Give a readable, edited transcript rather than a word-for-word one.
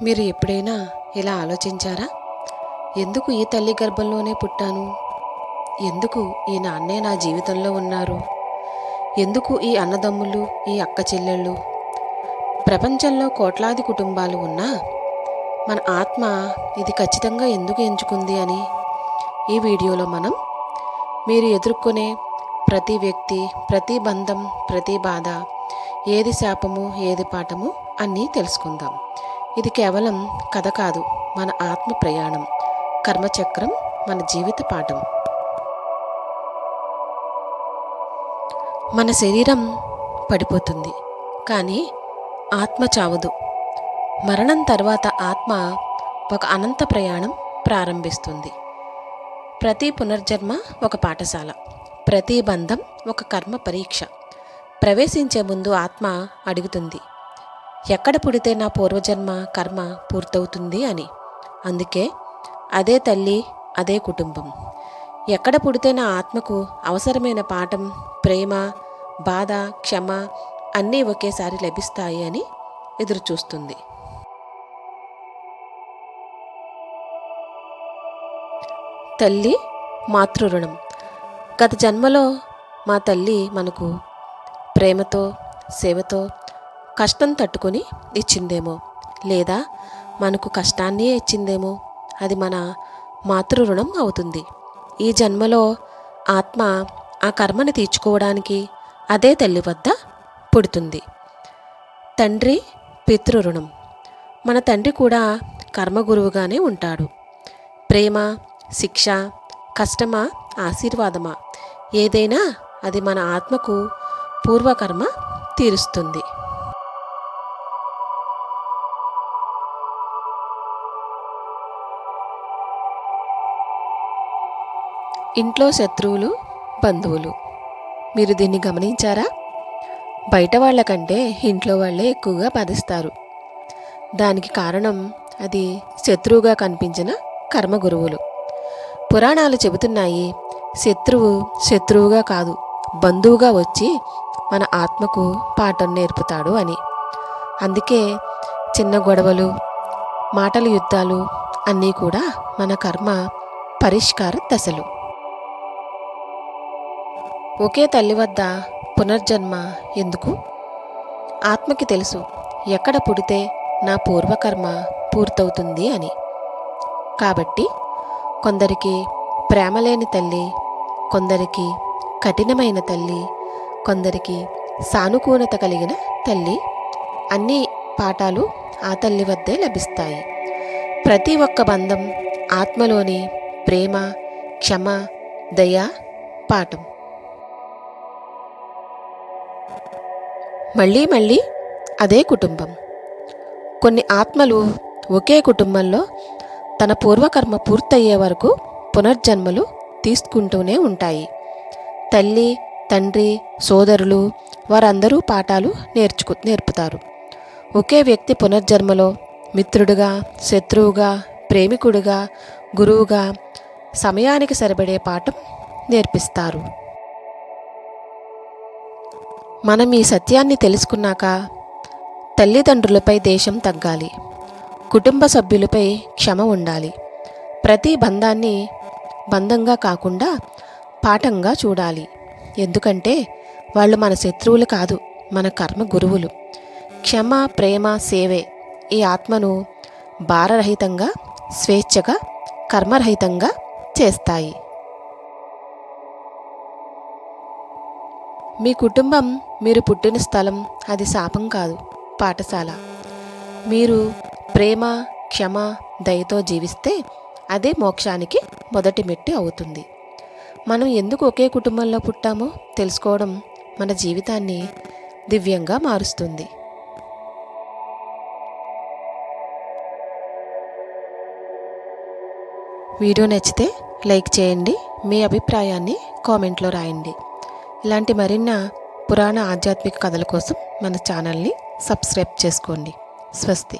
మీరు ఎప్పుడైనా ఇలా ఆలోచించారా? ఎందుకు ఈ తల్లి గర్భంలోనే పుట్టాను? ఎందుకు ఈ నాన్నే నా జీవితంలో ఉన్నారు? ఎందుకు ఈ అన్నదమ్ములు, ఈ అక్క చెల్లెళ్ళు? ప్రపంచంలో కోట్లాది కుటుంబాలు ఉన్నా మన ఆత్మ ఇది ఖచ్చితంగా ఎందుకు ఎంచుకుంది అని ఈ వీడియోలో మీరు ఎదుర్కొనే ప్రతి వ్యక్తి, ప్రతి బంధం, ప్రతి బాధ, ఏది శాపము, ఏది పాఠము అన్నీ తెలుసుకుందాం. ఇది కేవలం కథ కాదు, మన ఆత్మ ప్రయాణం, కర్మచక్రం, మన జీవిత పాఠం. మన శరీరం పడిపోతుంది, కానీ ఆత్మ చావదు. మరణం తర్వాత ఆత్మ ఒక అనంత ప్రయాణం ప్రారంభిస్తుంది. ప్రతి పునర్జన్మ ఒక పాఠశాల, ప్రతి బంధం ఒక కర్మ పరీక్ష. ప్రవేశించే ముందు ఆత్మ అడుగుతుంది, ఎక్కడ పుడితే నా పూర్వజన్మ కర్మ పూర్తవుతుంది అని. అందుకే అదే తల్లి, అదే కుటుంబం. ఎక్కడ పుడితే నా ఆత్మకు అవసరమైన పాఠం, ప్రేమ, బాధ, క్షమ అన్నీ ఒకేసారి లభిస్తాయి అని ఎదురు చూస్తుంది. తల్లి మాతృ-రుణం. గత జన్మలో మా తల్లి మనకు ప్రేమతో, సేవతో కష్టం తట్టుకొని ఇచ్చిందేమో, లేదా మనకు కష్టాన్నే ఇచ్చిందేమో. అది మన మాతృ-రుణం అవుతుంది. ఈ జన్మలో ఆత్మ ఆ కర్మని తీర్చుకోవడానికి అదే తల్లి వద్ద పుడుతుంది. తండ్రి పితృ-రుణం. మన తండ్రి కూడా కర్మగురువుగానే ఉంటాడు. ప్రేమ, శిక్ష, కష్టమా, ఆశీర్వాదమా, ఏదైనా అది మన ఆత్మకు పూర్వకర్మ తీరుస్తుంది. ఇంట్లో శత్రువులు, బంధువులు. మీరు దీన్ని గమనించారా? బయట వాళ్ళకంటే ఇంట్లో వాళ్ళే ఎక్కువగా బాధిస్తారు. దానికి కారణం అది శత్రువుగా కనిపించిన కర్మ గురువులు. పురాణాలు చెబుతున్నాయి, శత్రువుగా కాదు, బంధువుగా వచ్చి మన ఆత్మకు పాఠం నేర్పుతాడు అని. అందుకే చిన్న గొడవలు, మాటల యుద్ధాలు అన్నీ కూడా మన కర్మ పరిష్కార దశలు. ఒకే తల్లి వద్ద పునర్జన్మ ఎందుకు? ఆత్మకి తెలుసు ఎక్కడ పుడితే నా పూర్వకర్మ పూర్తవుతుంది అని. కాబట్టి కొందరికి ప్రేమలేని తల్లి, కొందరికి కఠినమైన తల్లి, కొందరికి సానుకూలత కలిగిన తల్లి, అన్ని పాఠాలు ఆ తల్లి వద్దే లభిస్తాయి. ప్రతి ఒక్క బంధం ఆత్మలోని ప్రేమ, క్షమ, దయ పాఠం. మళ్ళీ అదే కుటుంబం. కొన్ని ఆత్మలు ఒకే కుటుంబంలో తన పూర్వకర్మ పూర్తయ్యే వరకు పునర్జన్మలు తీసుకుంటూనే ఉంటాయి. తల్లి, తండ్రి, సోదరులు వారందరూ పాఠాలు నేర్పుతారు. ఒకే వ్యక్తి పునర్జన్మలో మిత్రుడుగా, శత్రువుగా, ప్రేమికుడుగా, గురువుగా సమయానికి సరిపడే పాఠం నేర్పిస్తారు. మనం ఈ సత్యాన్ని తెలుసుకున్నాక తల్లిదండ్రులపై దేశం తగ్గాలి, కుటుంబ సభ్యులపై క్షమ ఉండాలి. ప్రతి బంధాన్ని బంధంగా కాకుండా పాఠంగా చూడాలి. ఎందుకంటే వాళ్ళు మన శత్రువులు కాదు, మన కర్మ గురువులు. క్షమ, ప్రేమ, సేవే ఈ ఆత్మను భారరహితంగా, స్వేచ్ఛగా, కర్మరహితంగా చేస్తాయి. మీ కుటుంబం మీరు పుట్టిన స్థలం, అది శాపం కాదు, పాఠశాల. మీరు ప్రేమ, క్షమ, దయతో జీవిస్తే అదే మోక్షానికి మొదటి మెట్టు అవుతుంది. మనం ఎందుకు ఒకే కుటుంబంలో పుట్టామో తెలుసుకోవడం మన జీవితాన్ని దివ్యంగా మారుస్తుంది. వీడియో నచ్చితే లైక్ చేయండి, మీ అభిప్రాయాన్ని కామెంట్లో రాయండి. ఇలాంటి మరిన్ని పురాణ ఆధ్యాత్మిక కథల కోసం మన ఛానల్ని సబ్స్క్రైబ్ చేసుకోండి. స్వస్తి.